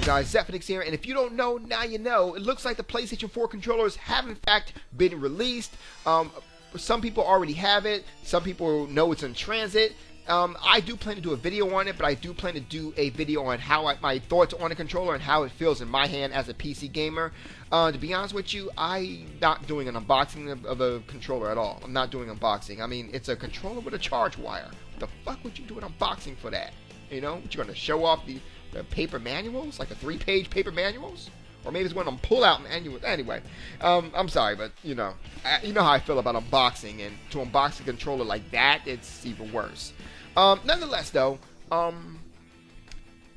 guys, Zephyrnix here, and if you don't know, now you know. It looks like the PlayStation 4 controllers have in fact been released. Some people already have it, some people know it's in transit. I do plan to do a video on it, but I do plan to do a video on how my thoughts on the controller and how it feels in my hand as a PC gamer. To be honest with you, I'm not doing an unboxing of a controller at all. I'm not doing unboxing. I mean, it's a controller with a charge wire. What the fuck would you do an unboxing for that? You know, you're going to show off the paper manuals, like the 3-page paper manuals? Or maybe it's one of them pull-out manuals. Anyway, I'm sorry, but, you know how I feel about unboxing, and to unbox a controller like that, it's even worse. Nonetheless, though,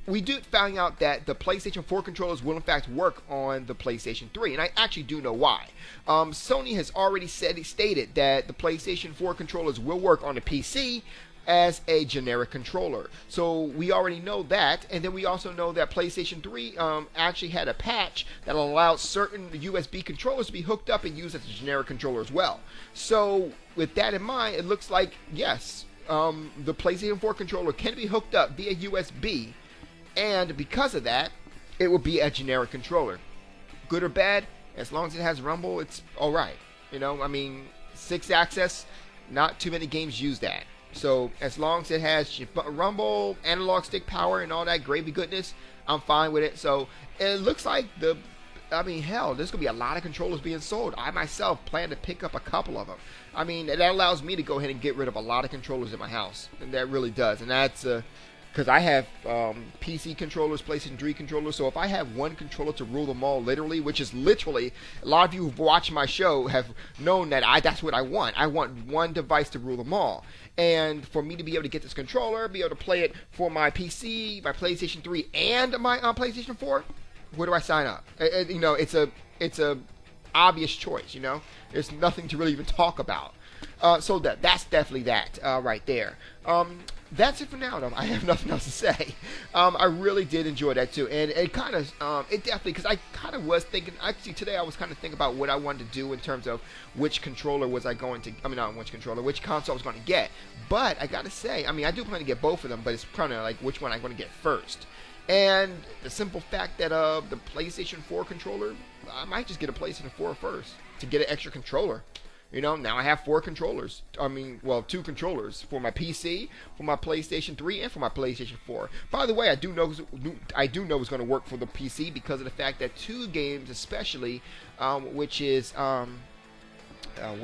we did find out that the PlayStation 4 controllers will in fact work on the PlayStation 3, and I actually do know why. Sony has already stated that the PlayStation 4 controllers will work on the PC as a generic controller. So we already know that, and then we also know that PlayStation 3 actually had a patch that allowed certain USB controllers to be hooked up and used as a generic controller as well. So with that in mind, it looks like, yes, the PlayStation 4 controller can be hooked up via USB, and because of that, it will be a generic controller. Good or bad, as long as it has rumble, it's alright. You know, I mean, 6-axis, not too many games use that. So as long as it has rumble, analog stick power, and all that gravy goodness, I'm fine with it. So it looks like hell, there's going to be a lot of controllers being sold. I myself plan to pick up a couple of them. I mean, that allows me to go ahead and get rid of a lot of controllers in my house. And that really does. And that's because I have PC controllers, PlayStation 3 controllers. So if I have one controller to rule them all, literally, which is literally, a lot of you who've watched my show have known that that's what I want. I want one device to rule them all. And for me to be able to get this controller, be able to play it for my PC, my PlayStation 3, and my PlayStation 4, where do I sign up? You know, it's a obvious choice. You know, there's nothing to really even talk about. So that's definitely that right there. That's it for now, though. I have nothing else to say. I really did enjoy that too, and it kind of, it definitely, because I kind of was thinking. Actually, today I was kind of thinking about what I wanted to do in terms of which controller was I going to. I mean, not which controller, which console I was going to get. But I gotta say, I mean, I do plan to get both of them, but it's kind of like which one I'm going to get first. And the simple fact that the PlayStation 4 controller, I might just get a PlayStation 4 first to get an extra controller. You know, now I have 4 controllers. I mean, well, 2 controllers for my PC, for my PlayStation 3, and for my PlayStation 4. By the way, I do know it's going to work for the PC because of the fact that 2 games, especially, which is what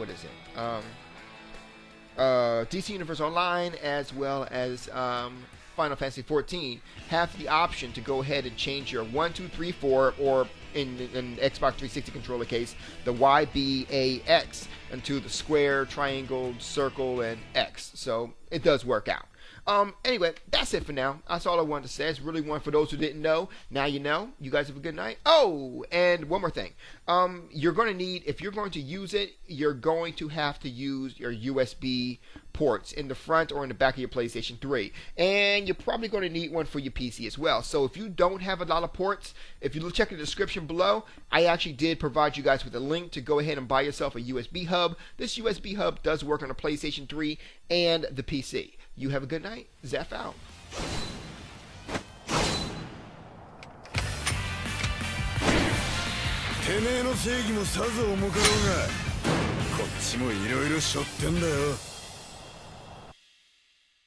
is it? DC Universe Online, as well as Final Fantasy 14, have the option to go ahead and change your 1, 2, 3, 4, or in Xbox 360 controller case, the Y, B, A, X, into the square, triangle, circle, and X. So it does work out. Anyway, that's it for now. That's all I wanted to say. It's really one for those who didn't know. Now you know. You guys have a good night. Oh, and one more thing. You're going to need, if you're going to use it, you're going to have to use your USB ports in the front or in the back of your PlayStation 3. And you're probably going to need one for your PC as well. So if you don't have a lot of ports, if you check the description below, I actually did provide you guys with a link to go ahead and buy yourself a USB hub. This USB hub does work on the PlayStation 3 and the PC. You have a good night. Zeph out. てめえの正義もさぞ重かろうがこっちもいろいろ背負ってんだよ。